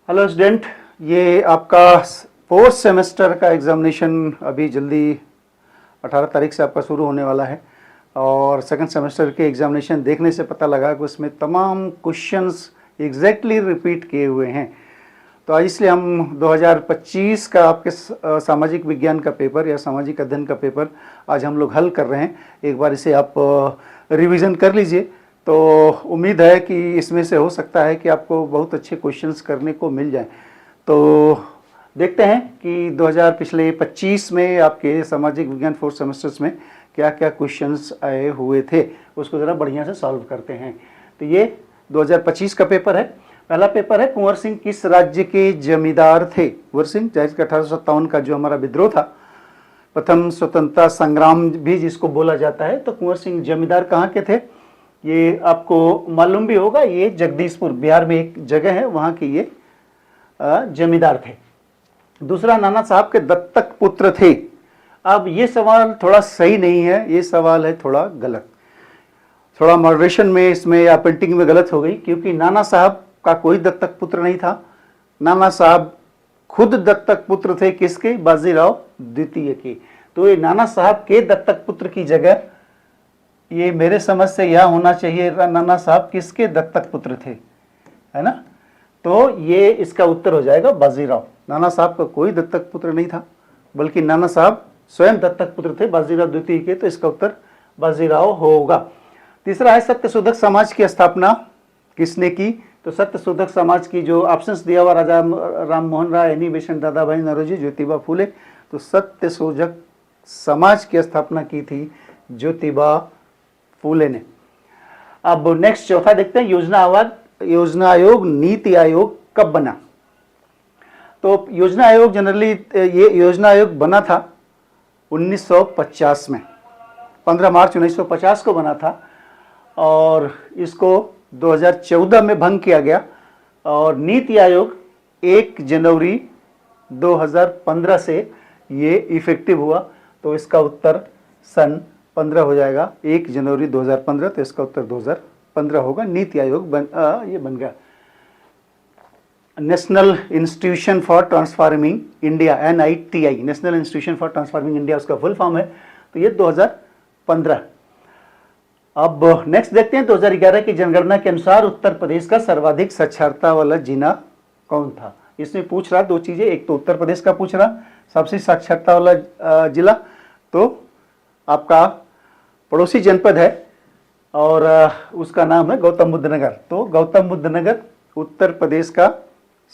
Hello student, ये आपका fourth semester का एग्जामिनेशन अभी जल्दी 18 तारीख से आपका शुरू होने वाला है। और सेकंड सेमेस्टर के एग्जामिनेशन देखने से पता लगा कि उसमें तमाम क्वेश्चंस एग्जैक्टली रिपीट किए हुए हैं। तो आज इसलिए हम 2025 का आपके सामाजिक विज्ञान का पेपर या सामाजिक अध्ययन का पेपर आज हम लोग हल कर रहे हैं। एक बार इसे आप रिवीजन कर लीजिए, तो उम्मीद है कि इसमें से हो सकता है कि आपको बहुत अच्छे क्वेश्चंस करने को मिल जाएं। तो देखते हैं कि 2025 में आपके सामाजिक विज्ञान फोर्थ सेमेस्टर्स में क्या क्या क्वेश्चंस आए हुए थे, उसको ज़रा बढ़िया से सॉल्व करते हैं। तो ये 2025 का पेपर है। पहला पेपर है, कुंवर सिंह किस राज्य के जमींदार थे। कुंवर सिंह 1857 का जो हमारा विद्रोह था, प्रथम स्वतंत्रता संग्राम भी जिसको बोला जाता है, तो कुंवर सिंह जमींदार कहाँ के थे ये आपको मालूम भी होगा। ये जगदीशपुर बिहार में एक जगह है, वहाँ के ये जमींदार थे। दूसरा, नाना साहब के दत्तक पुत्र थे। अब ये सवाल थोड़ा सही नहीं है, ये सवाल है थोड़ा गलत, थोड़ा मॉडरेशन में इसमें या प्रिंटिंग में गलत हो गई, क्योंकि नाना साहब का कोई दत्तक पुत्र नहीं था। नाना साहब खुद दत्तक पुत्र थे किसके, बाजीराव द्वितीय के। तो ये नाना साहब के दत्तक पुत्र की जगह ये मेरे समझ से यह होना चाहिए, नाना साहब किसके दत्तक पुत्र थे, है ना। तो ये इसका उत्तर हो जाएगा बाजीराव। नाना साहब का कोई दत्तक पुत्र नहीं था, बल्कि नाना साहब स्वयं दत्तक पुत्र थे बाजीराव द्वितीय के, तो इसका उत्तर बाजीराव होगा। तीसरा है, सत्यशोधक समाज की स्थापना किसने की। तो सत्यशोधक समाज की जो ऑप्शंस दिया हुआ, राजा राम मोहन राय, एनी बेसेंट, दादा भाई नौरोजी, ज्योतिबा फूले। तो सत्यशोधक समाज की स्थापना की थी ज्योतिबा फूले ने। अब नेक्स्ट चौथा देखते हैं, योजना आयोग नीति आयोग कब बना। तो योजना आयोग जनरली ये योजना आयोग बना था 1950 में, 15 मार्च 1950 को बना था, और इसको 2014 में भंग किया गया। और नीति आयोग 1 जनवरी 2015 से ये इफेक्टिव हुआ। तो इसका उत्तर सन 15 हो जाएगा, 1 जनवरी 2015। तो इसका उत्तर 2015 होगा। नीति आयोग ये बन गया। National institution for transforming India, NITI, national institution for transforming India उसका फुल फॉर्म है। तो ये 2015। अब नेक्स्ट देखते हैं, 2011 की जनगणना के अनुसार उत्तर प्रदेश का सर्वाधिक साक्षरता वाला जिला कौन था। इसमें पूछ रहा दो चीजें, एक तो उत्तर प्रदेश का पूछ रहा सबसे साक्षरता वाला जिला, तो आपका पड़ोसी जनपद है और उसका नाम है गौतम बुद्ध नगर। तो गौतम बुद्ध नगर उत्तर प्रदेश का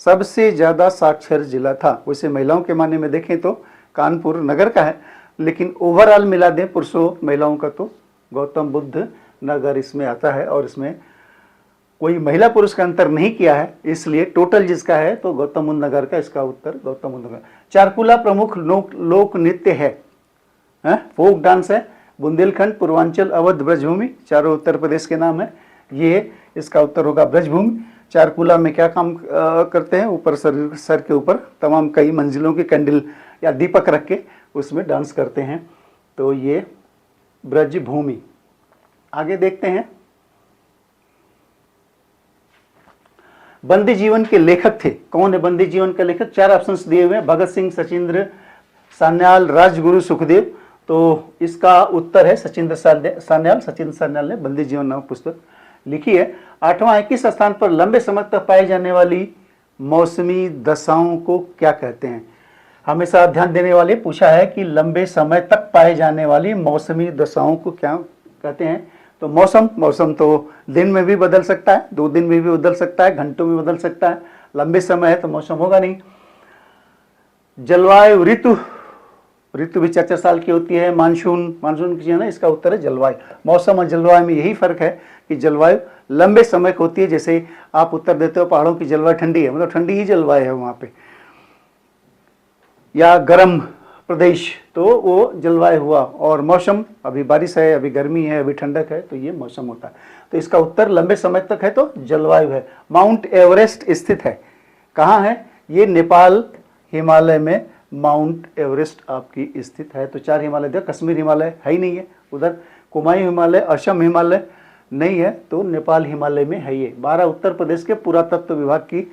सबसे ज़्यादा साक्षर जिला था। वैसे महिलाओं के मायने में देखें तो कानपुर नगर का है, लेकिन ओवरऑल मिला दें पुरुषों महिलाओं का तो गौतम बुद्ध नगर इसमें आता है। और इसमें कोई महिला पुरुष का अंतर नहीं किया है, इसलिए टोटल जिसका है तो गौतम बुद्ध नगर का इसका उत्तर गौतम बुद्ध नगर। चारकुला प्रमुख लोक नृत्य है, फोक डांस है। बुंदेलखंड, पूर्वांचल, अवध, ब्रजभूमि, चारों उत्तर प्रदेश के नाम है। ये इसका उत्तर होगा ब्रजभूमि। चारकुला में क्या काम करते हैं, ऊपर सर के ऊपर तमाम कई मंजिलों के कैंडल या दीपक रख के उसमें डांस करते हैं। तो ये ब्रजभूमि। आगे देखते हैं, बंदी जीवन के लेखक थे। कौन है बंदी जीवन का लेखक। 4 ऑप्शंस दिए हुए हैं, भगत सिंह, सचिंद्र सान्याल, राजगुरु, सुखदेव। तो इसका उत्तर है सचिंद्र सान्याल। सचिंद्र सान्याल ने बंदी जीवन नामक पुस्तक लिखी है। 8वां है, किस स्थान पर लंबे समय तक पाई जाने वाली मौसमी दशाओं को क्या कहते हैं। हमेशा ध्यान देने वाले पूछा है कि लंबे समय तक पाए जाने वाली मौसमी दशाओं को क्या कहते हैं। तो मौसम तो दिन में भी बदल सकता है, 2 दिन में भी बदल सकता है, घंटों में बदल सकता है। लंबे समय है तो मौसम होगा नहीं। जलवायु, ऋतु भी 4 साल की होती है। मानसून की है ना, इसका उत्तर है जलवायु। मौसम और जलवायु में यही फर्क है कि जलवायु लंबे समय की होती है। जैसे आप उत्तर देते हो पहाड़ों की जलवायु ठंडी है, मतलब ठंडी ही जलवायु है वहाँ पे, या गर्म प्रदेश तो वो जलवायु हुआ। और मौसम, अभी बारिश है, अभी गर्मी है, अभी ठंडक है, तो ये मौसम होता है। तो इसका उत्तर लंबे समय तक है तो जलवायु है। माउंट एवरेस्ट स्थित है, कहाँ है ये, नेपाल हिमालय में माउंट एवरेस्ट आपकी स्थित है। तो 4 हिमालय देखो, कश्मीर हिमालय है ही नहीं है, उधर कुमायूं हिमालय, असम हिमालय नहीं है, तो नेपाल हिमालय में है ये। 12 उत्तर प्रदेश के पुरातत्व विभाग की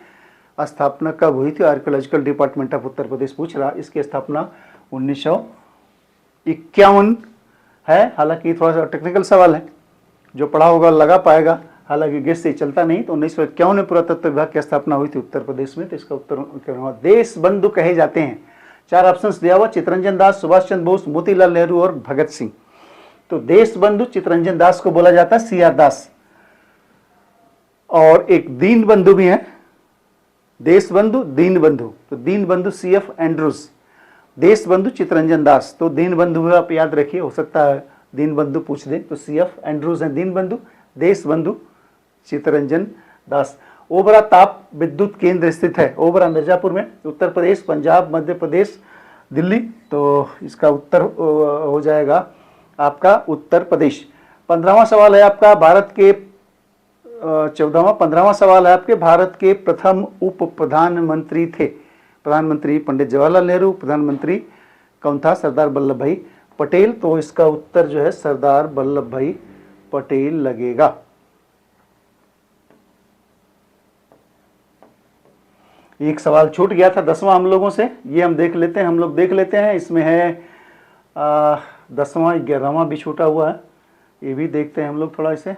स्थापना कब हुई थी? Archaeological department of Uttar Pradesh पूछ रहा। इसकी स्थापना 1951 है। हालांकि थोड़ा सा टेक्निकल सवाल है, जो पढ़ा होगा लगा पाएगा, हालांकि गेस से चलता नहीं। तो 1951 में पुरातत्व विभाग की स्थापना हुई थी उत्तर प्रदेश में। तो इसका उत्तर देश बंधु कहे जाते हैं। 4 ऑप्शंस दिया हुआ, चित्तरंजन दास, सुभाष चंद्र बोस, मोतीलाल नेहरू और भगत सिंह। तो देश बंधु चित्तरंजन दास को बोला जाता है, CR दास। और एक दीन बंधु भी है, देश बंधु दीन बंधु। तो दीन बंधु CF एंड्रूज, देश बंधु चित्तरंजन दास। तो दीन बंधु आप याद रखिए, हो सकता है दीन बंधु पूछ दे। तो CF एंड्रूज है दीन बंधु, देश बंधु चित्तरंजन दास। ओबरा ताप विद्युत केंद्र स्थित है, ओबरा मिर्जापुर में, उत्तर प्रदेश, पंजाब, मध्य प्रदेश, दिल्ली। तो इसका उत्तर हो जाएगा आपका उत्तर प्रदेश। 15वां सवाल है आपका, भारत के 15वां सवाल है आपके, भारत के प्रथम उप प्रधानमंत्री थे। प्रधानमंत्री पंडित जवाहरलाल नेहरू, प्रधानमंत्री कौन था? सरदार वल्लभ भाई पटेल। तो इसका उत्तर जो है सरदार वल्लभ भाई पटेल लगेगा। एक सवाल छूट गया था 10वां हम लोगों से, ये हम देख लेते हैं। इसमें है 10वां 11वां भी छूटा हुआ है, ये भी देखते हैं हम लोग थोड़ा। इसे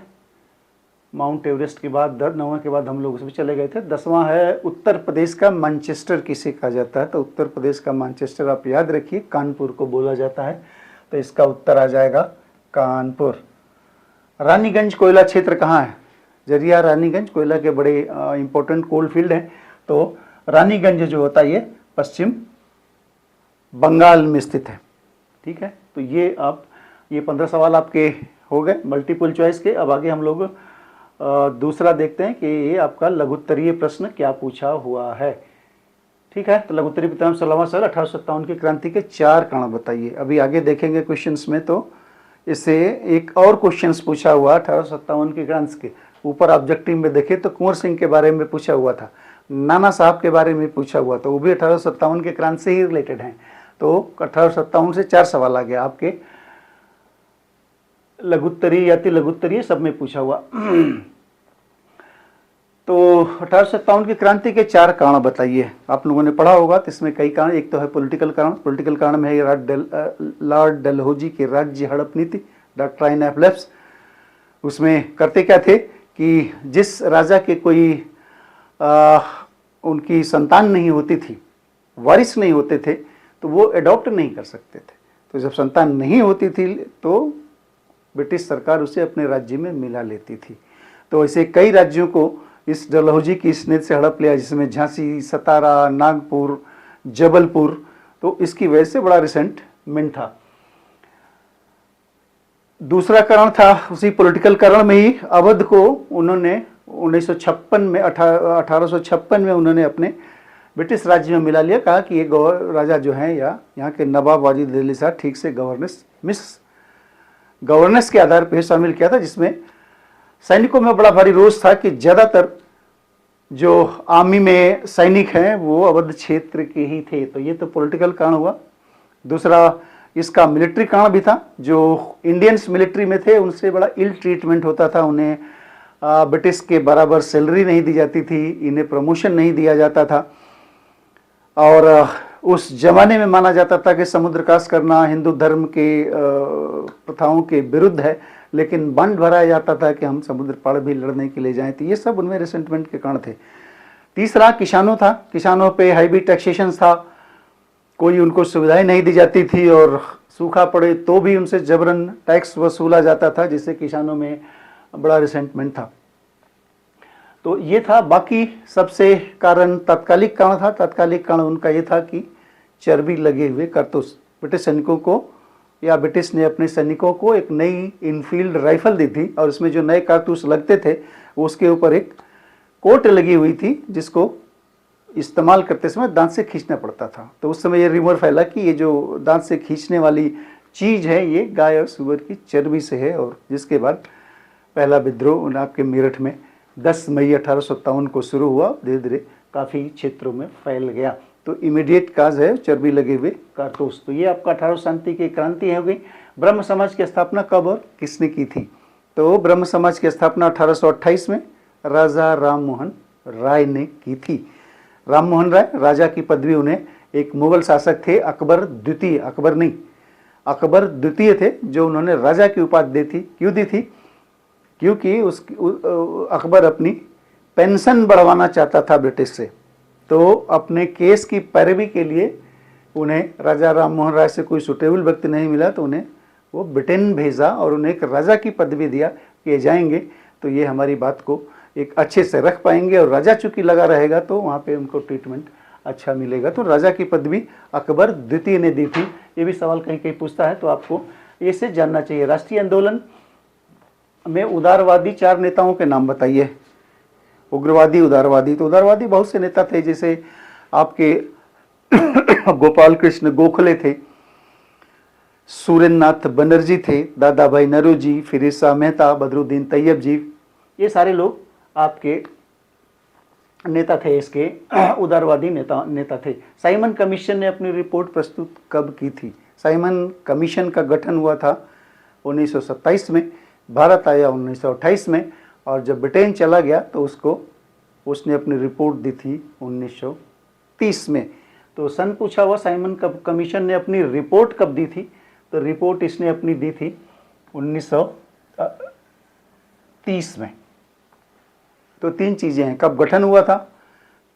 माउंट एवरेस्ट के बाद 9वां के बाद हम लोग उसमें चले गए थे। 10वां है, उत्तर प्रदेश का मैनचेस्टर किसे कहा जाता है? तो उत्तर प्रदेश का मैनचेस्टर आप याद रखिए, कानपुर को बोला जाता है। तो इसका उत्तर आ जाएगा कानपुर। रानीगंज कोयला क्षेत्र कहाँ है? जरिया रानीगंज कोयला के बड़े इंपॉर्टेंट कोल फील्ड हैं। तो रानीगंज जो होता है ये पश्चिम बंगाल में स्थित है। ठीक है, तो ये 15 सवाल आपके हो गए मल्टीपल चॉइस के। अब आगे हम लोग दूसरा देखते हैं कि ये आपका लघुत्तरीय प्रश्न क्या पूछा हुआ है। ठीक है, तो लघुत्तरीय प्रश्न 16वां सवाल, 1857 की क्रांति के 4 कारण बताइए। अभी आगे देखेंगे क्वेश्चंस में, तो इससे एक और क्वेश्चंस पूछा हुआ 1857 की क्रांति के ऊपर। ऑब्जेक्टिव में देखें तो कुंवर सिंह के बारे में पूछा हुआ था, नाना साहब के बारे में पूछा हुआ, तो वो भी 1857 के क्रांति से ही रिलेटेड हैं। तो 1857 से 4 सवाल आ गया आपके लघुत्तरीय या अति लघुत्तरीय सब में पूछा हुआ। तो 1857 की क्रांति के 4 कारण बताइए। आप लोगों ने पढ़ा होगा, तो इसमें कई कारण। एक तो है पॉलिटिकल कारण, पॉलिटिकल कारण में है लॉर्ड डलहौजी की राज्य हड़प नीति, डॉक्ट्राइन ऑफ लैप्स। उसमें करते क्या थे कि जिस राजा के कोई उनकी संतान नहीं होती थी, वारिस नहीं होते थे, तो वो अडॉप्ट नहीं कर सकते थे। तो जब संतान नहीं होती थी तो ब्रिटिश सरकार उसे अपने राज्य में मिला लेती थी। तो ऐसे कई राज्यों को इस डलहौजी की इस नीति से हड़प लिया, जिसमें झांसी, सतारा, नागपुर, जबलपुर। तो इसकी वजह से बड़ा रिसेंटमेंट था। दूसरा कारण था उसी पॉलिटिकल कारण में ही, अवध को उन्होंने 1956 में 1856 में उन्होंने अपने ब्रिटिश राज्य में मिला लिया। कहा कि ये राजा जो हैं या यहाँ के नवाब वाजिद अली शाह ठीक से गवर्नेंस के आधार पर शामिल किया था, जिसमें सैनिकों में बड़ा भारी रोष था कि ज़्यादातर जो आर्मी में सैनिक हैं वो अवध क्षेत्र के ही थे। तो ये तो पॉलिटिकल कारण हुआ। दूसरा इसका मिलिट्री कारण भी था। जो इंडियंस मिलिट्री में थे उनसे बड़ा इल ट्रीटमेंट होता था, उन्हें ब्रिटिश के बराबर सैलरी नहीं दी जाती थी, इन्हें प्रमोशन नहीं दिया जाता था। और उस जमाने में माना जाता था कि समुद्र कास करना हिंदू धर्म के प्रथाओं के विरुद्ध है, लेकिन बंड भराया जाता था कि हम समुद्र पार भी लड़ने के लिए जाएं। तो ये सब उनमें रिसेंटमेंट के कारण थे। तीसरा किसानों था, किसानों पे हैवी टैक्सेशन था, कोई उनको सुविधाएं नहीं दी जाती थी, और सूखा पड़े तो भी उनसे जबरन टैक्स वसूला जाता था, जिससे किसानों में बड़ा रिसेंटमेंट था। तो ये था। बाकी सबसे कारण तात्कालिक कारण था। तात्कालिक कारण उनका ये था कि चर्बी लगे हुए कारतूस, ब्रिटिश सैनिकों को या ब्रिटिश ने अपने सैनिकों को एक नई इनफील्ड राइफल दी थी, और उसमें जो नए कारतूस लगते थे उसके ऊपर एक कोट लगी हुई थी, जिसको इस्तेमाल करते समय दांत से खींचना पड़ता था। तो उस समय ये रिमोर फैला कि ये जो दांत से खींचने वाली चीज़ है ये गाय और सुअर की चर्बी से है। और जिसके बाद पहला विद्रोह आपके मेरठ में 10 मई 1857 को शुरू हुआ, धीरे धीरे काफ़ी क्षेत्रों में फैल गया। तो इमीडिएट काज है चर्बी लगे हुए कारतूस। तो ये आपका 1857 की क्रांति हो गई। ब्रह्म समाज की स्थापना कब और किसने की थी? तो ब्रह्म समाज की स्थापना 1828 में राजा राम मोहन राय ने की थी। राम मोहन राय राजा की पदवी उन्हें, एक मुगल शासक थे अकबर द्वितीय, अकबर नहीं अकबर द्वितीय थे, जो उन्होंने राजा की उपाधि दी थी। क्यों दी थी? क्योंकि अकबर अपनी पेंशन बढ़वाना चाहता था ब्रिटिश से, तो अपने केस की पैरवी के लिए उन्हें राजा राम मोहन राय से कोई सुटेबल व्यक्ति नहीं मिला, तो उन्हें वो ब्रिटेन भेजा और उन्हें एक राजा की पदवी दिया कि ये जाएंगे तो ये हमारी बात को एक अच्छे से रख पाएंगे, और राजा चूंकि लगा रहेगा तो वहाँ पे उनको ट्रीटमेंट अच्छा मिलेगा। तो राजा की पदवी अकबर द्वितीय ने दी थी। ये भी सवाल कहीं कहीं पूछता है, तो आपको इसे जानना चाहिए। राष्ट्रीय आंदोलन में उदारवादी 4 नेताओं के नाम बताइए। उग्रवादी, उदारवादी, तो उदारवादी बहुत से नेता थे, जैसे आपके गोपाल कृष्ण गोखले थे, सुरेंद्रनाथ बनर्जी थे, दादा भाई नौरोजी, फिरोज शाह मेहता, बदरुद्दीन तैयब जी, ये सारे लोग आपके नेता थे, इसके उदारवादी नेता थे। साइमन कमीशन ने अपनी रिपोर्ट प्रस्तुत कब की थी? साइमन कमीशन का गठन हुआ था 1927 में, भारत आया 1928 में, और जब ब्रिटेन चला गया तो उसने अपनी रिपोर्ट दी थी 1930 में। तो सन पूछा हुआ, साइमन कमीशन ने अपनी रिपोर्ट कब दी थी? तो रिपोर्ट इसने अपनी दी थी 1930 में। तो 3 चीज़ें हैं, कब गठन हुआ था,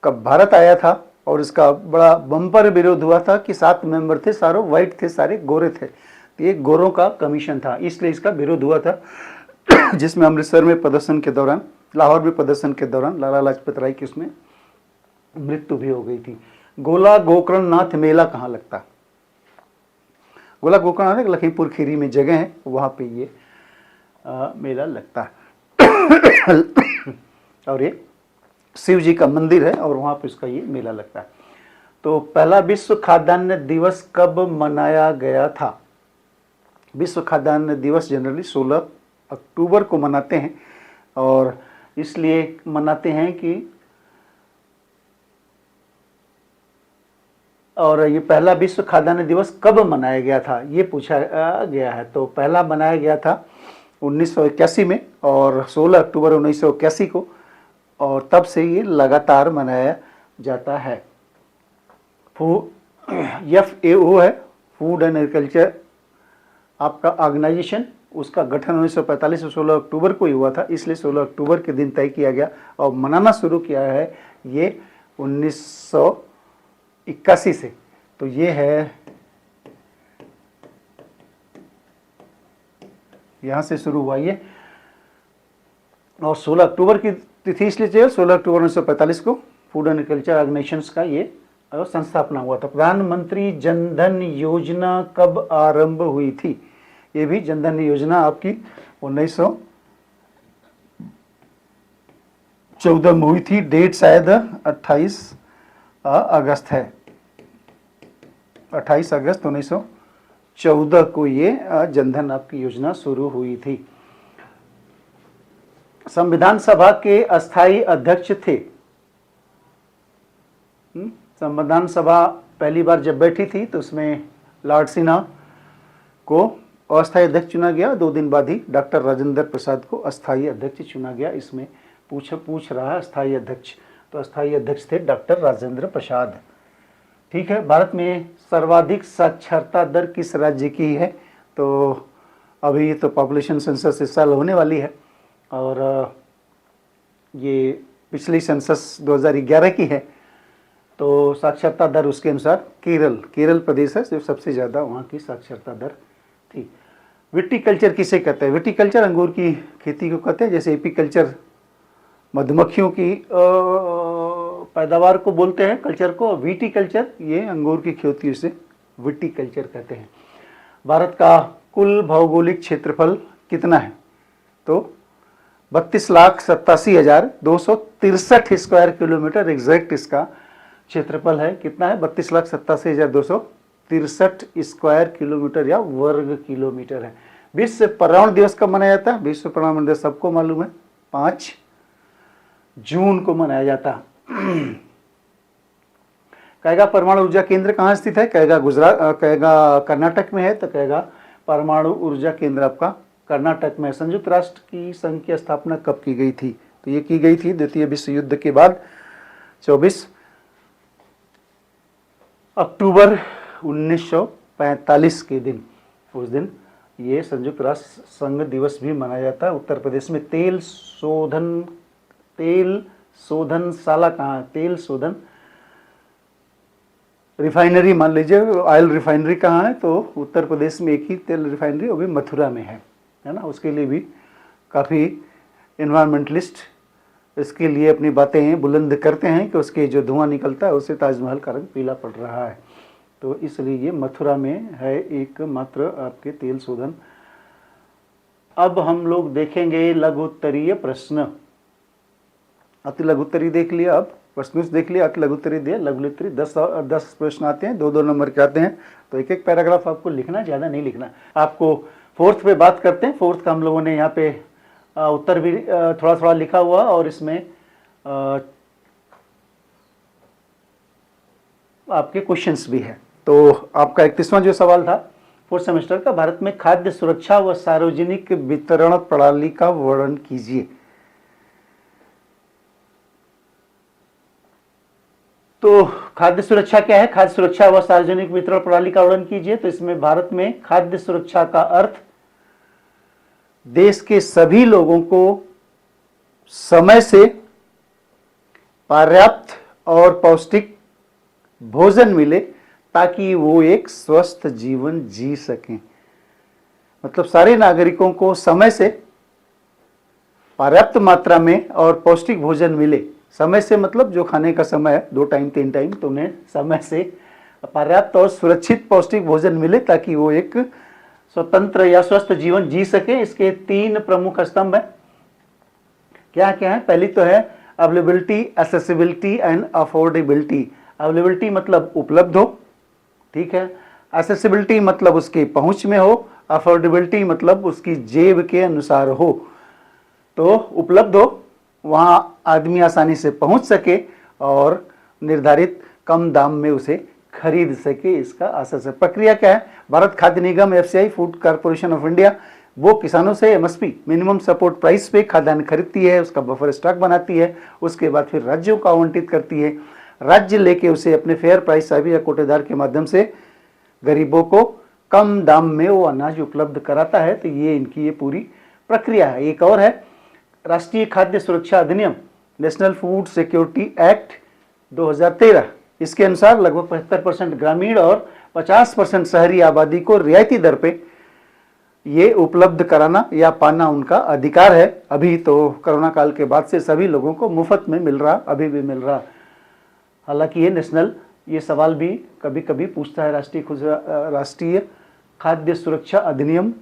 कब भारत आया था, और इसका बड़ा बम्पर विरोध हुआ था कि 7 मेंबर थे, सारे वाइट थे, सारे गोरे थे, तो ये गोरों का कमीशन था, इसलिए इसका विरोध हुआ था। जिसमें अमृतसर में प्रदर्शन के दौरान, लाहौर में प्रदर्शन के दौरान लाला लाजपत राय की उसमें मृत्यु भी हो गई थी। गोला गोकर्णनाथ मेला कहाँ लगता? गोला गोकर्णनाथ लखीमपुर खीरी में जगह है, वहाँ पे ये मेला लगता है। और ये शिव जी का मंदिर है और वहाँ पे इसका ये मेला लगता है। तो पहला विश्व खाद्यान्न दिवस कब मनाया गया था? विश्व खाद्यान्न दिवस जनरली 16 अक्टूबर को मनाते हैं, और इसलिए मनाते हैं कि और ये पहला विश्व खाद्यान्न दिवस कब मनाया गया था, ये पूछा गया है। तो पहला मनाया गया था 1981 में, और 16 अक्टूबर 1981 को, और तब से ये लगातार मनाया जाता है। FAO है, फूड एंड एग्रीकल्चर आपका ऑर्गेनाइजेशन, उसका गठन 1945 में 16 अक्टूबर को ही हुआ था, इसलिए 16 अक्टूबर के दिन तय किया गया, और मनाना शुरू किया है ये 1981 से। तो ये है, यहाँ से शुरू हुआ ये, और 16 अक्टूबर की तिथि इसलिए चाहिए, 16 अक्टूबर 1945 को फूड एंड एग्रीकल्चर ऑर्गेनाइजेशन का ये संस्थापना हुआ था। प्रधानमंत्री जनधन योजना कब आरंभ हुई थी? ये भी जनधन योजना आपकी 1914 में हुई थी, डेट शायद 28 अगस्त है, 28 अगस्त 1914 को ये जनधन आपकी योजना शुरू हुई थी। संविधान सभा के अस्थायी अध्यक्ष थे। संविधान सभा पहली बार जब बैठी थी तो उसमें लॉर्ड सिन्हा को अस्थायी अध्यक्ष चुना गया, 2 दिन बाद ही डॉक्टर राजेंद्र प्रसाद को अस्थायी अध्यक्ष चुना गया। इसमें पूछ रहा है अस्थायी अध्यक्ष, तो अस्थायी अध्यक्ष थे डॉक्टर राजेंद्र प्रसाद। ठीक है, भारत में सर्वाधिक साक्षरता दर किस राज्य की है? तो अभी तो पॉपुलेशन सेंसस इस साल होने वाली है, और ये पिछली सेंसस 2011 की है, तो साक्षरता दर उसके अनुसार केरल प्रदेश है जो सबसे ज़्यादा वहाँ की साक्षरता दर थी। विटीकल्चर किसे कहते हैं? विटीकल्चर अंगूर की खेती को कहते हैं, जैसे एपीकल्चर मधुमक्खियों की पैदावार को बोलते हैं कल्चर को, विटीकल्चर ये अंगूर की खेती से विटीकल्चर कहते हैं। भारत का कुल भौगोलिक क्षेत्रफल कितना है? तो 32,87,263 स्क्वायर किलोमीटर एग्जैक्ट इसका क्षेत्रफल है। कितना है? 32,87,263 स्क्वायर किलोमीटर या वर्ग किलोमीटर है। विश्व पर्यावरण दिवस कब मनाया जाता है? विश्व पर्यावरण दिवस सबको मालूम है, 5 जून को मनाया जाता है। कैगा परमाणु ऊर्जा केंद्र कहाँ स्थित है? कैगा कर्नाटक में है, तो कैगा परमाणु ऊर्जा केंद्र आपका कर्नाटक में। संयुक्त राष्ट्र की संघ की स्थापना कब की गई थी? तो ये की गई थी द्वितीय विश्व युद्ध के बाद 24 अक्टूबर 1945 के दिन, उस दिन ये संयुक्त राष्ट्र संघ दिवस भी मनाया जाता है। उत्तर प्रदेश में तेल शोधनशाला कहाँ है? तेल शोधन रिफाइनरी मान लीजिए, ऑयल रिफाइनरी कहाँ है? तो उत्तर प्रदेश में एक ही तेल रिफाइनरी, वो भी मथुरा में है ना। उसके लिए भी काफ़ी इन्वायरमेंटलिस्ट इसके लिए अपनी बातें बुलंद करते हैं कि उसके जो धुआं निकलता है उससे ताजमहल का रंग पीला पड़ रहा है। तो इसलिए ये मथुरा में है एकमात्र आपके तेल शोधन। अब हम लोग देखेंगे लघुत्तरीय प्रश्न। अति लघुत्तरी देख लिया, अब प्रश्न देख लिया, अति लघुत्तरी दिया। लघुत्तरी 10 प्रश्न आते हैं, 2-2 नंबर के आते हैं। तो एक एक पैराग्राफ आपको लिखना, ज़्यादा नहीं लिखना। आपको फोर्थ पे बात करते हैं। फोर्थ का हम लोगों ने यहाँ पे उत्तर भी थोड़ा थोड़ा लिखा हुआ, और इसमें आपके क्वेश्चंस भी है। तो आपका 31वां जो सवाल था फोर्थ सेमेस्टर का, भारत में खाद्य सुरक्षा व सार्वजनिक वितरण प्रणाली का वर्णन कीजिए। तो खाद्य सुरक्षा क्या है? खाद्य सुरक्षा व सार्वजनिक वितरण प्रणाली का वर्णन कीजिए। तो इसमें भारत में खाद्य सुरक्षा का अर्थ देश के सभी लोगों को समय से पर्याप्त और पौष्टिक भोजन मिले ताकि वो एक स्वस्थ जीवन जी सकें। मतलब सारे नागरिकों को समय से पर्याप्त मात्रा में और पौष्टिक भोजन मिले। समय से मतलब जो खाने का समय है 2 टाइम 3 टाइम, तो उन्हें समय से पर्याप्त और सुरक्षित पौष्टिक भोजन मिले ताकि वो एक स्वतंत्र या स्वस्थ जीवन जी सके। इसके 3 प्रमुख स्तंभ हैं। क्या क्या है? पहली तो है availability, accessibility and affordability. Availability मतलब उपलब्ध हो, ठीक है। एक्सेसिबिलिटी मतलब उसके पहुंच में हो। अफोर्डेबिलिटी मतलब उसकी जेब के अनुसार हो। तो उपलब्ध हो, वहां आदमी आसानी से पहुंच सके और निर्धारित कम दाम में उसे खरीद सके, इसका आशय है। प्रक्रिया क्या है? भारत खाद्य निगम, FCI, food corporation of India, वो किसानों से एमएसपी मिनिमम सपोर्ट प्राइस पे खाद्यान्न खरीदती है, उसका बफर स्टॉक बनाती है, उसके बाद फिर राज्यों को आवंटित करती है। राज्य लेके उसे अपने फेयर प्राइस साहबी या कोटेदार के माध्यम से गरीबों को कम दाम में वो अनाज उपलब्ध कराता है। तो ये इनकी ये पूरी प्रक्रिया है। एक और है राष्ट्रीय खाद्य सुरक्षा अधिनियम, नेशनल फूड सिक्योरिटी एक्ट 2013। इसके अनुसार लगभग 75% ग्रामीण और 50% शहरी आबादी को रियायती दर पे ये उपलब्ध कराना या पाना उनका अधिकार है। अभी तो कोरोना काल के बाद से सभी लोगों को मुफ्त में मिल रहा, अभी भी मिल रहा। हालांकि ये नेशनल, ये सवाल भी कभी कभी पूछता है, राष्ट्रीय खाद्य सुरक्षा अधिनियम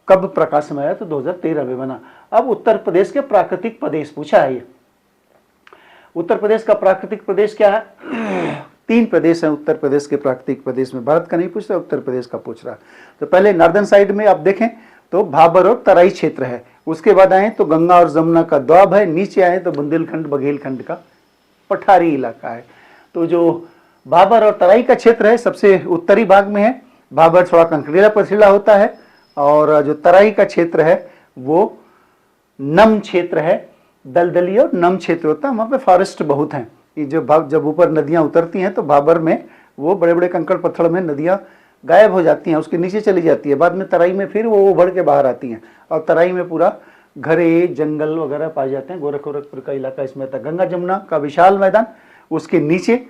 कब प्रकाश में आया? तो 2013 में बना। अब उत्तर प्रदेश के प्राकृतिक प्रदेश पूछा है। ये उत्तर प्रदेश का प्राकृतिक प्रदेश क्या है? 3 प्रदेश हैं उत्तर प्रदेश के प्राकृतिक प्रदेश में। भारत का नहीं पूछ रहा, उत्तर प्रदेश का पूछ रहा। तो पहले नॉर्दर्न साइड में आप देखें तो भाबर और तराई क्षेत्र है। उसके बाद आए तो गंगा और जमुना का द्वाब है। नीचे आए तो बुंदेलखंड बघेलखंड का पठारी इलाका है। तो जो भाबर और तराई का क्षेत्र है सबसे उत्तरी भाग में है। भाबर थोड़ा कंकरीला पथरीला होता है, और जो तराई का क्षेत्र है वो नम क्षेत्र है, दलदली और नम क्षेत्र होता है। वहाँ पे फॉरेस्ट बहुत हैं। ये जब ऊपर नदियाँ उतरती हैं तो भाबर में वो बड़े बड़े कंकड़ पत्थर में नदियाँ गायब हो जाती हैं, उसके नीचे चली जाती है। बाद में तराई में फिर वो उभर के बाहर आती हैं, और तराई में पूरा घरे जंगल वगैरह पाए जाते हैं। गोरखपुर का इलाका इसमें आता है। गंगा जमुना का विशाल मैदान, उसके नीचे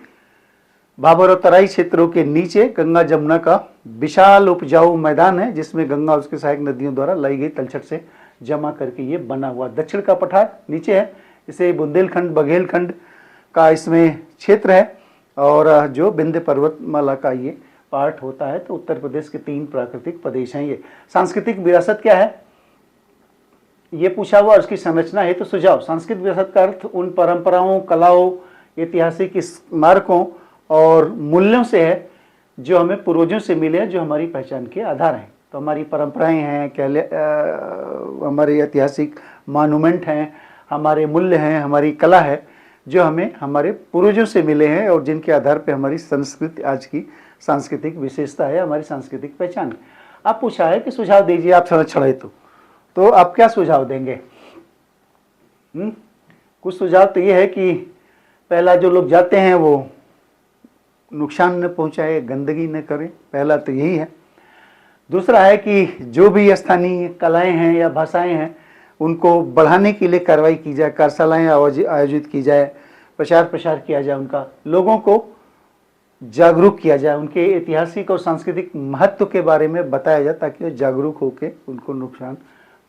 भाबर और तराई क्षेत्रों के नीचे गंगा जमुना का विशाल उपजाऊ मैदान है, जिसमें गंगा और उसके सहायक नदियों द्वारा लाई गई तलछट से जमा करके ये बना हुआ। दक्षिण का पठार नीचे है, इसे बुंदेलखंड बघेलखंड का इसमें क्षेत्र है, और जो विंध्य पर्वतमाला का ये पार्ट होता है। तो उत्तर प्रदेश के 3 प्राकृतिक प्रदेश हैं ये। सांस्कृतिक विरासत क्या है ये पूछा हुआ, उसकी संरचना है तो सुझाव। सांस्कृतिक विरासत का अर्थ उन परंपराओं, कलाओं, ऐतिहासिक स्मारकों और मूल्यों से है जो हमें पूर्वजों से मिले हैं, जो हमारी पहचान के आधार हैं। तो हमारी परंपराएं हैं, हमारे ऐतिहासिक मॉन्यूमेंट हैं, हमारे मूल्य हैं, हमारी कला है, जो हमें हमारे पूर्वजों से मिले हैं और जिनके आधार पे हमारी संस्कृति आज की सांस्कृतिक विशेषता है, हमारी सांस्कृतिक पहचान। आप पूछा है कि सुझाव दीजिए आप संरक्षण हेतु, तो आप क्या सुझाव देंगे? कुछ सुझाव तो ये है कि पहला जो लोग जाते हैं वो नुकसान न पहुंचाए, गंदगी न करें, पहला तो यही है। दूसरा है कि जो भी स्थानीय कलाएं हैं या भाषाएं हैं उनको बढ़ाने के लिए कार्रवाई की जाए, कार्यशालाएं आयोजित की जाए, प्रचार प्रसार किया जाए, उनका लोगों को जागरूक किया जाए, उनके ऐतिहासिक और सांस्कृतिक महत्व के बारे में बताया जाए ताकि वो जागरूक होकर उनको नुकसान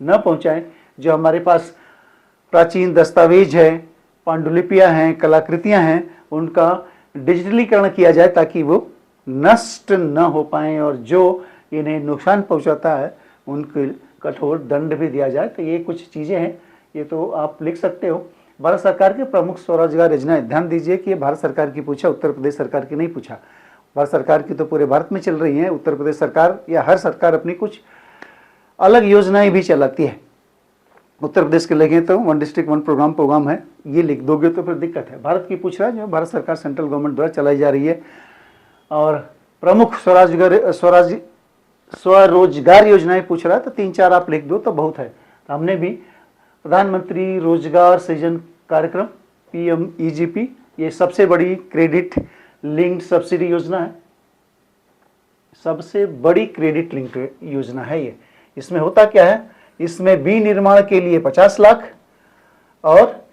न पहुंचाएं। जो हमारे पास प्राचीन दस्तावेज है, पांडुलिपियां हैं, कलाकृतियां हैं, उनका डिजिटलीकरण किया जाए ताकि वो नष्ट न हो पाएं और जो इन्हें नुकसान पहुंचाता है उनके कठोर दंड भी दिया जाए। तो ये कुछ चीज़ें हैं, ये तो आप लिख सकते हो। भारत सरकार के प्रमुख स्वरोजगार योजना, ध्यान दीजिए कि ये भारत सरकार की पूछा, उत्तर प्रदेश सरकार की नहीं पूछा। भारत सरकार की तो पूरे भारत में चल रही है, उत्तर प्रदेश सरकार या हर सरकार अपनी कुछ अलग योजनाएं भी चलाती है। उत्तर प्रदेश के लगे तो वन डिस्ट्रिक्ट वन प्रोग्राम है, ये लिख दोगे तो फिर दिक्कत है। भारत की पूछ रहा है जो भारत सरकार सेंट्रल गवर्नमेंट द्वारा चलाई जा रही है। और प्रमुख स्वरोजगार योजनाएं पूछ रहा है तो 3-4 आप लिख दो तो बहुत है। तो हमने भी प्रधानमंत्री रोजगार सृजन कार्यक्रम PMEGP, ये सबसे बड़ी क्रेडिट लिंक्ड सब्सिडी योजना है, सबसे बड़ी क्रेडिट लिंक्ड योजना है ये। इसमें होता क्या है, इसमें विनिर्माण के लिए 50 लाख और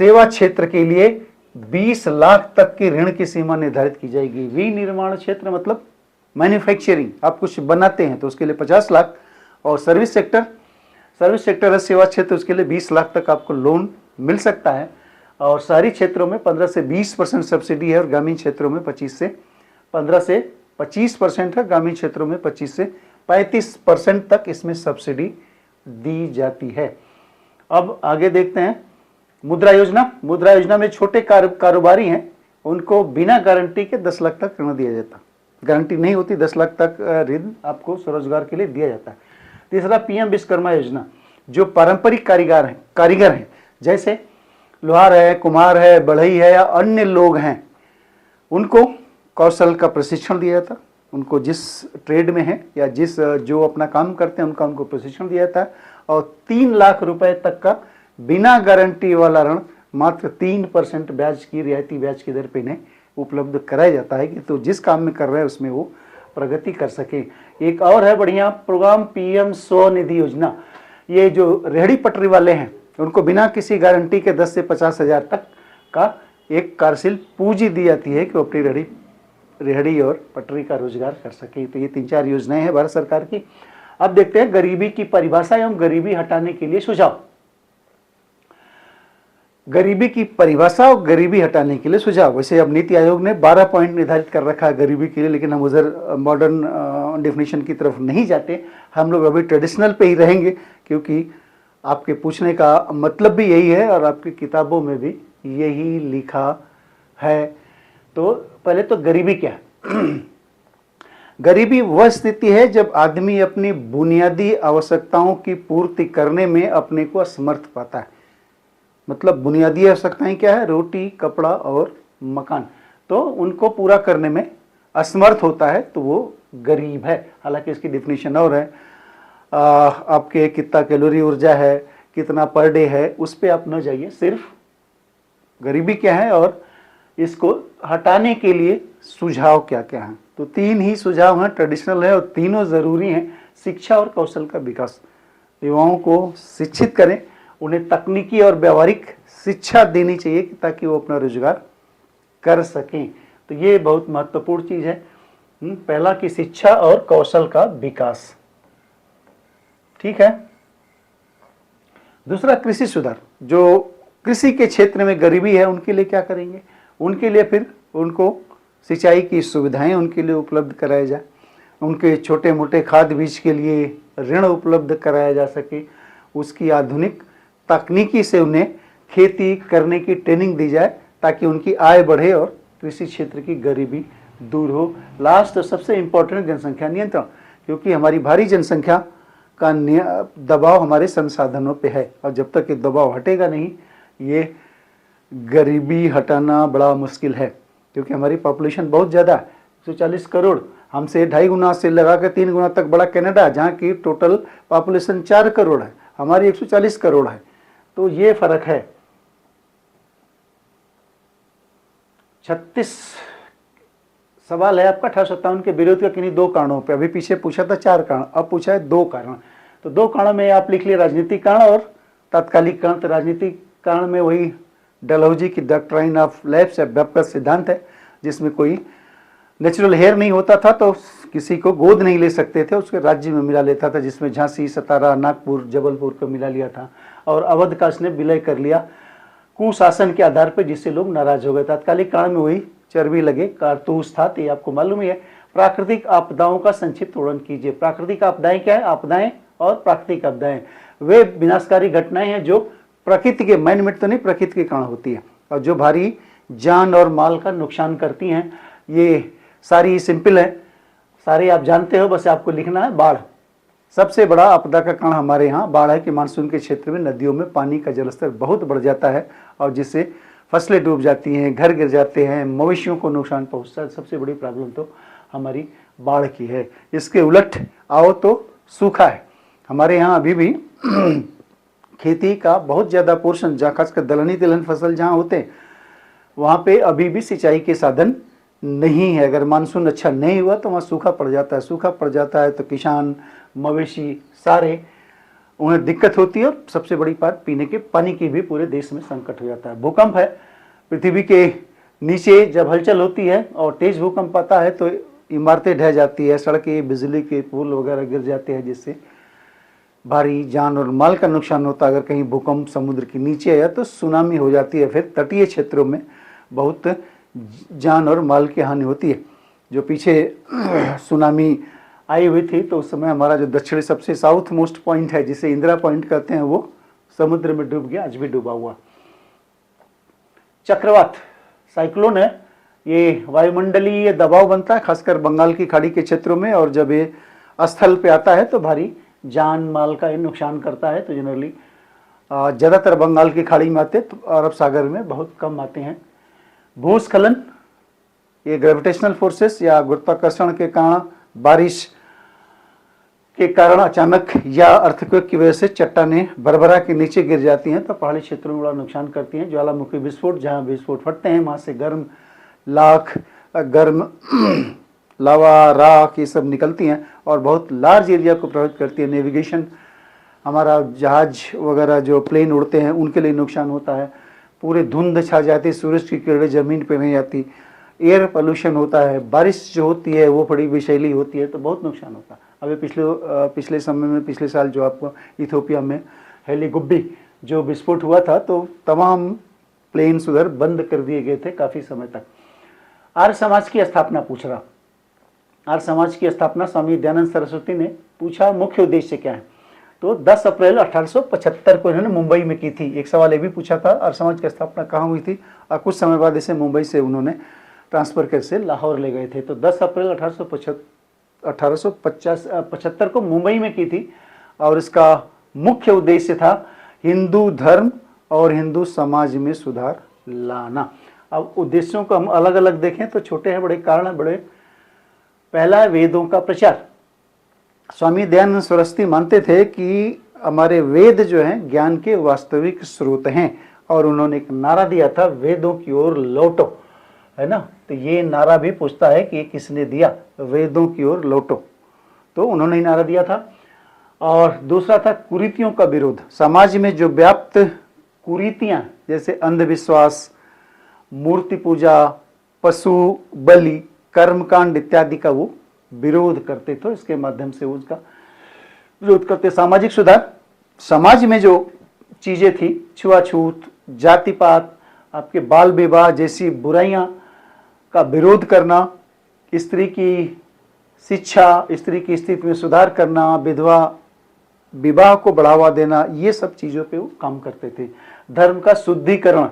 सेवा क्षेत्र के लिए 20 लाख तक की ऋण की सीमा निर्धारित की जाएगी। विनिर्माण क्षेत्र मतलब मैन्युफैक्चरिंग, आप कुछ बनाते हैं तो उसके लिए 50 लाख, और सर्विस सेक्टर है, सेवा क्षेत्र, उसके लिए 20 लाख तक आपको लोन मिल सकता है। और शहरी क्षेत्रों में 15 से 20% सब्सिडी है और ग्रामीण क्षेत्रों में 15 से 25% है, ग्रामीण क्षेत्रों में 25 से 35% तक इसमें सब्सिडी दी जाती है। अब आगे देखते हैं मुद्रा योजना में छोटे कारोबारी हैं उनको बिना गारंटी के 10 लाख तक ऋण दिया जाता है। गारंटी नहीं होती, 10 लाख तक ऋण आपको स्वरोजगार के लिए दिया जाता है। तीसरा PM विश्वकर्मा योजना, जो पारंपरिक कारीगर हैं जैसे लोहार है, कुम्हार है, बढ़ई है या अन्य लोग हैं, उनको कौशल का प्रशिक्षण दिया जाता है। उनको जिस ट्रेड में है या जो अपना काम करते हैं उनको प्रशिक्षण दिया जाता है। और 3 लाख रुपए तक का बिना गारंटी वाला ऋण मात्र 3% रियायती ब्याज की दर पे इन्हें उपलब्ध कराया जाता है कि तो जिस काम में कर रहे हैं उसमें वो प्रगति कर सके। एक और है बढ़िया प्रोग्राम PM स्वनिधि योजना, ये जो रेहड़ी पटरी वाले हैं उनको बिना किसी गारंटी के 10 से 50 हज़ार तक का एक कार्यशील पूंजी दी जाती है कि वो अपनी रेहड़ी और पटरी का रोजगार कर सके। तो ये 3-4 योजनाएं हैं भारत सरकार की। अब देखते हैं गरीबी की परिभाषा एवं गरीबी हटाने के लिए सुझाव। गरीबी की परिभाषा और गरीबी हटाने के लिए सुझाव। वैसे अब नीति आयोग ने 12 पॉइंट निर्धारित कर रखा है गरीबी के लिए, लेकिन हम उधर मॉडर्न डेफिनेशन की तरफ नहीं जाते, हम लोग अभी ट्रेडिशनल पे ही रहेंगे क्योंकि आपके पूछने का मतलब भी यही है और आपकी किताबों में भी यही लिखा है। तो पहले तो गरीबी क्या है? गरीबी वह स्थिति है जब आदमी अपनी बुनियादी आवश्यकताओं की पूर्ति करने में अपने को असमर्थ पाता है। मतलब बुनियादी आवश्यकताएं क्या है? रोटी, कपड़ा और मकान। तो उनको पूरा करने में असमर्थ होता है तो वो गरीब है। हालांकि इसकी डिफिनीशन और है, आपके कितना कैलोरी ऊर्जा है, कितना पर डे है, उस पर आप न जाइए, सिर्फ गरीबी क्या है और इसको हटाने के लिए सुझाव क्या क्या हैं। तो 3 ही सुझाव हैं, ट्रेडिशनल है और तीनों ज़रूरी हैं। शिक्षा और कौशल का विकास, युवाओं को शिक्षित करें, उन्हें तकनीकी और व्यवहारिक शिक्षा देनी चाहिए ताकि वो अपना रोजगार कर सकें। तो ये बहुत महत्वपूर्ण चीज़ है। पहला कि शिक्षा और कौशल का विकास, ठीक है। दूसरा कृषि सुधार, जो कृषि के क्षेत्र में गरीबी है उनके लिए क्या करेंगे? उनके लिए फिर उनको सिंचाई की सुविधाएं उनके लिए उपलब्ध कराया जाए, उनके छोटे मोटे खाद बीज के लिए ऋण उपलब्ध कराया जा सके, उसकी आधुनिक तकनीकी से उन्हें खेती करने की ट्रेनिंग दी जाए ताकि उनकी आय बढ़े और कृषि क्षेत्र की गरीबी दूर हो। लास्ट और सबसे इम्पोर्टेंट, जनसंख्या नियंत्रण, क्योंकि हमारी भारी जनसंख्या का दबाव हमारे संसाधनों पे है और जब तक ये दबाव हटेगा नहीं, ये गरीबी हटाना बड़ा मुश्किल है। क्योंकि हमारी पॉपुलेशन बहुत ज़्यादा है, 140 करोड़, हमसे 2.5 गुना से लगा कर 3 गुना तक बड़ा कनाडा, जहाँ की टोटल पॉपुलेशन 4 करोड़ है, हमारी 140 करोड़ है। तो ये फर्क है। 36 सवाल है आपका 1857 के विरोध का किन्हीं 2 कारणों पे। अभी पीछे पूछा था 4 कारण, अब पूछा है 2 कारण। तो 2 कारणों में आप लिख लिए राजनीतिक कारण और तात्कालिक कारण। तो राजनीतिक कारण में वही डलहौजी की डॉक्ट्राइन ऑफ लैप्स का सिद्धांत है, जिसमें कोई नेचुरल हेयर नहीं होता था तो किसी को गोद नहीं ले सकते थे, उसके राज्य में मिला लेता था, जिसमें झांसी, सतारा, नागपुर, जबलपुर को मिला लिया था। और अवध का उसने विलय कर लिया कुशासन के आधार पर, जिससे लोग नाराज हो गए। तात्कालिक कारण में वही चर्बी लगे कारतूस था, तो ये आपको मालूम ही है। प्राकृतिक आपदाओं का संक्षिप्त वर्णन कीजिए। प्राकृतिक आपदाएं क्या है? आपदाएं और प्राकृतिक आपदाएं वे विनाशकारी घटनाएं हैं जो प्रकृति के, मैन मेड तो नहीं, प्रकृति के कारण होती है और जो भारी जान और माल का नुकसान करती हैं। ये सारी सिंपल है, सारे आप जानते हो, बस आपको लिखना है। बाढ़ सबसे बड़ा आपदा का कारण हमारे यहाँ बाढ़ है कि मानसून के क्षेत्र में नदियों में पानी का जलस्तर बहुत बढ़ जाता है और जिससे फसलें डूब जाती हैं, घर गिर जाते हैं, मवेशियों को नुकसान पहुँचता है। सबसे बड़ी प्रॉब्लम तो हमारी बाढ़ की है। इसके उलट आओ तो सूखा है। हमारे यहाँ अभी भी खेती का बहुत ज़्यादा पोर्शन, जहाँ खासकर दलहनी तिलहन फसल जहाँ होते हैं वहाँ पे अभी भी सिंचाई के साधन नहीं है। अगर मानसून अच्छा नहीं हुआ तो वहाँ सूखा पड़ जाता है। सूखा पड़ जाता है तो किसान, मवेशी, सारे उन्हें दिक्कत होती है और सबसे बड़ी बात पीने के पानी की भी पूरे देश में संकट हो जाता है। भूकंप है, पृथ्वी के नीचे जब हलचल होती है और तेज भूकंप आता है तो इमारतें ढह जाती है, सड़कें, बिजली के पुल वगैरह गिर जाते हैं, जिससे भारी जान और माल का नुकसान होता है। अगर कहीं भूकंप समुद्र के नीचे आया तो सुनामी हो जाती है, फिर तटीय क्षेत्रों में बहुत जान और माल की हानि होती है। जो पीछे सुनामी आई हुई थी तो उस समय हमारा जो दक्षिणी सबसे साउथ मोस्ट पॉइंट है, जिसे इंदिरा पॉइंट कहते हैं, वो समुद्र में डूब गया, आज भी डूबा हुआ। चक्रवात साइक्लोन है, ये वायुमंडलीय दबाव बनता है खासकर बंगाल की खाड़ी के क्षेत्रों में, और जब ये स्थल पे आता है तो भारी जान माल का ये नुकसान करता है। तो जनरली ज़्यादातर बंगाल की खाड़ी में आते, तो अरब सागर में बहुत कम आते हैं। भूस्खलन, ये ग्रेविटेशनल फोर्सेस या गुरुत्वाकर्षण के कारण, बारिश के कारण अचानक या अर्थक्वेक की वजह से चट्टानें भरभरा के नीचे गिर जाती हैं तो पहाड़ी क्षेत्रों में बड़ा नुकसान करती हैं। ज्वालामुखी विस्फोट, जहाँ विस्फोट फटते हैं वहाँ से गर्म लावा, राख, ये सब निकलती हैं और बहुत लार्ज एरिया को प्रभावित करती है। नेविगेशन, हमारा जहाज वगैरह जो प्लेन उड़ते हैं उनके लिए नुकसान होता है। पूरे धुंध छा जाती, सूरज की किरणें ज़मीन पे नहीं आती, एयर पोल्यूशन होता है, बारिश जो होती है वो बड़ी विषैली होती है, तो बहुत नुकसान होता है। अभी पिछले समय में, पिछले साल जो आपको इथियोपिया में हेलीगुब्बी जो विस्फोट हुआ था तो तमाम प्लेन्स उधर बंद कर दिए गए थे काफ़ी समय तक। आर्य समाज की स्थापना पूछ रहा। आर्य समाज की स्थापना स्वामी दयानंद सरस्वती ने पूछा, मुख्य उद्देश्य क्या है? तो 10 अप्रैल 1875 को इन्होंने मुंबई में की थी। एक सवाल ये भी पूछा था, आर्य समाज की स्थापना कहाँ हुई थी, और कुछ समय बाद इसे मुंबई से उन्होंने ट्रांसफ़र करके लाहौर ले गए थे। तो 10 अप्रैल 1875 को मुंबई में की थी और इसका मुख्य उद्देश्य था हिंदू धर्म और हिंदू समाज में सुधार लाना। अब उद्देश्यों को हम अलग अलग देखें तो छोटे हैं, बड़े कारण हैं, बड़े। पहला है वेदों का प्रचार। स्वामी दयानंद सरस्वती मानते थे कि हमारे वेद जो हैं ज्ञान के वास्तविक स्रोत हैं और उन्होंने एक नारा दिया था, वेदों की ओर लौटो, है ना। तो ये नारा भी पूछता है कि ये किसने दिया, वेदों की ओर लौटो, तो उन्होंने ही नारा दिया था। और दूसरा था कुरीतियों का विरोध। समाज में जो व्याप्त कुरीतियाँ जैसे अंधविश्वास, मूर्ति पूजा, पशु बलि, कर्मकांड इत्यादि का वो विरोध करते थे। इसके माध्यम से उसका विरोध करते। सामाजिक सुधार, समाज में जो चीज़ें थी, छुआछूत, जातिपात, आपके बाल विवाह जैसी बुराइयां का विरोध करना, स्त्री की शिक्षा, स्त्री की स्थिति में सुधार करना, विधवा विवाह को बढ़ावा देना, ये सब चीज़ों पे वो काम करते थे। धर्म का शुद्धिकरण,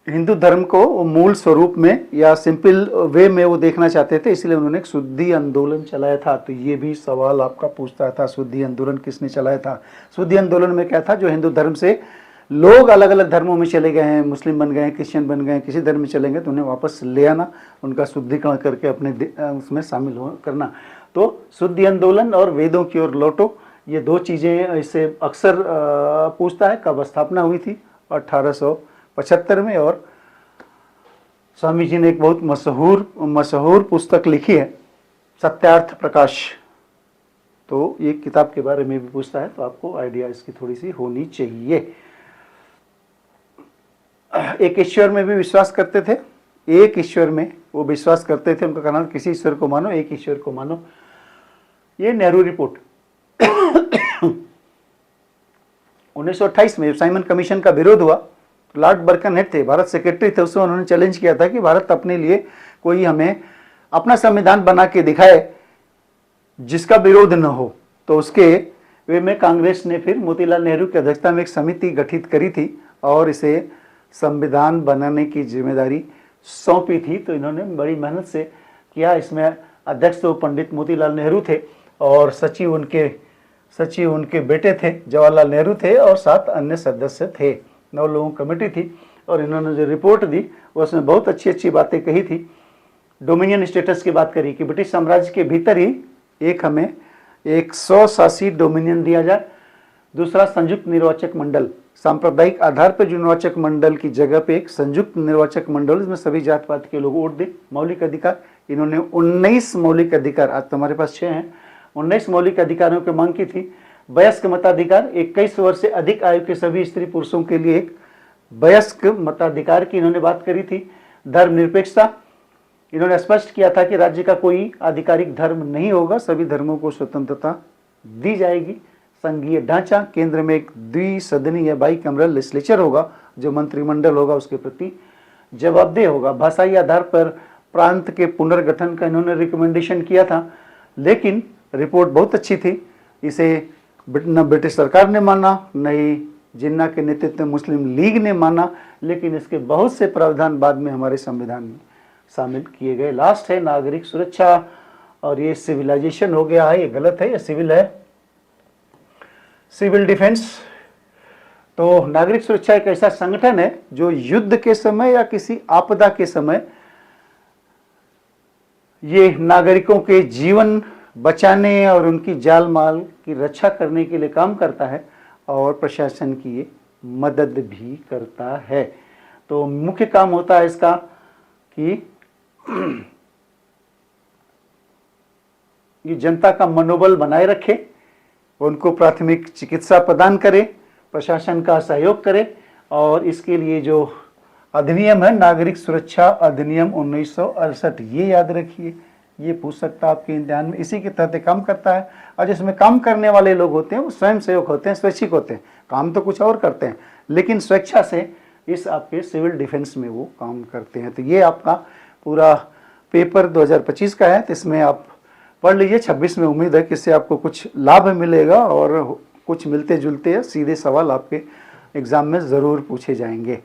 हिंदू धर्म को मूल स्वरूप में या सिंपल वे में वो देखना चाहते थे, इसलिए उन्होंने एक शुद्धि आंदोलन चलाया था। तो ये भी सवाल आपका पूछता था, शुद्धि आंदोलन किसने चलाया था? शुद्धि आंदोलन में क्या था, जो हिंदू धर्म से लोग अलग अलग धर्मों में चले गए हैं, मुस्लिम बन गए, क्रिश्चियन बन गए, किसी धर्म में चलेंगे तो उन्हें वापस ले आना, उनका शुद्धिकरण करके अपने उसमें शामिल करना। तो शुद्धि आंदोलन और वेदों की ओर लौटो, ये दो चीज़ें इससे अक्सर पूछता है। कब स्थापना हुई थी? 1875 में, और स्वामी जी ने एक बहुत मशहूर पुस्तक लिखी है, सत्यार्थ प्रकाश। तो ये किताब के बारे में भी पूछता है, तो आपको आइडिया इसकी थोड़ी सी होनी चाहिए। एक ईश्वर में भी विश्वास करते थे, एक ईश्वर में वो विश्वास करते थे, उनका कहना किसी ईश्वर को मानो, एक ईश्वर को मानो। ये नेहरू रिपोर्ट 1928 में साइमन कमीशन का विरोध हुआ, तो लॉर्ड बर्कनहेड थे, भारत सेक्रेटरी थे, उसमें उन्होंने चैलेंज किया था कि भारत अपने लिए कोई हमें अपना संविधान बना के दिखाए जिसका विरोध न हो। तो उसके वे में कांग्रेस ने फिर मोतीलाल नेहरू की अध्यक्षता में एक समिति गठित करी थी और इसे संविधान बनाने की जिम्मेदारी सौंपी थी। तो इन्होंने बड़ी मेहनत से किया। इसमें अध्यक्ष तो पंडित मोतीलाल नेहरू थे और सचिव उनके बेटे थे जवाहरलाल नेहरू थे और 7 अन्य सदस्य थे। 9 लोगों की कमेटी थी और इन्होंने जो रिपोर्ट दी उसमें बहुत अच्छी बातें कही थी। डोमिनियन स्टेटस की बात करी कि ब्रिटिश साम्राज्य के भीतर ही हमें एक 100 शासी डोमिनियन दिया जाए। दूसरा, संयुक्त निर्वाचक मंडल, सांप्रदायिक आधार पर जो निर्वाचक मंडल की जगह पे एक संयुक्त निर्वाचक मंडल, इसमें सभी जात पात के लोग वोट दें। मौलिक अधिकार, इन्होंने 19 मौलिक अधिकार, आज तो हमारे पास 6 हैं, 19 मौलिक अधिकारों की मांग की थी। वयस्क मताधिकार, 21 वर्ष से अधिक आयु के सभी स्त्री पुरुषों के लिए एक वयस्क मताधिकार की इन्होंने बात करी थी। धर्मनिरपेक्षता, इन्होंने स्पष्ट किया था कि राज्य का कोई आधिकारिक धर्म नहीं होगा, सभी धर्मों को स्वतंत्रता दी जाएगी। संघीय ढांचा, केंद्र में एक द्विसदनीय या बाइकैमरल लेजिस्लेचर होगा, जो मंत्रिमंडल होगा उसके प्रति जवाबदेह होगा। भाषाई आधार पर प्रांत के पुनर्गठन का इन्होंने रिकमेंडेशन किया था, लेकिन रिपोर्ट बहुत अच्छी थी। इसे न ब्रिटिश सरकार ने माना, न ही जिन्ना के नेतृत्व में मुस्लिम लीग ने माना, लेकिन इसके बहुत से प्रावधान बाद में हमारे संविधान में शामिल किए गए। लास्ट है नागरिक सुरक्षा, और ये सिविलाइजेशन हो गया है, ये गलत है, ये सिविल है, सिविल डिफेंस। तो नागरिक सुरक्षा एक ऐसा संगठन है जो युद्ध के समय या किसी आपदा के समय ये नागरिकों के जीवन बचाने और उनकी जान माल की रक्षा करने के लिए काम करता है और प्रशासन की ये मदद भी करता है। तो मुख्य काम होता है इसका कि ये जनता का मनोबल बनाए रखे, उनको प्राथमिक चिकित्सा प्रदान करे, प्रशासन का सहयोग करे। और इसके लिए जो अधिनियम है, नागरिक सुरक्षा अधिनियम 1968, ये याद रखिए, ये पूछ सकता है आपके इम्तिहान में, इसी के तहत काम करता है। और जिसमें काम करने वाले लोग होते हैं वो स्वयं सेवक होते हैं, स्वैच्छिक होते हैं, काम तो कुछ और करते हैं, लेकिन स्वेच्छा से इस आपके सिविल डिफेंस में वो काम करते हैं। तो ये आपका पूरा पेपर 2025 का है, तो इसमें आप पढ़ लीजिए। 26 में उम्मीद है कि इससे आपको कुछ लाभ मिलेगा और कुछ मिलते जुलते सीधे सवाल आपके एग्जाम में ज़रूर पूछे जाएंगे।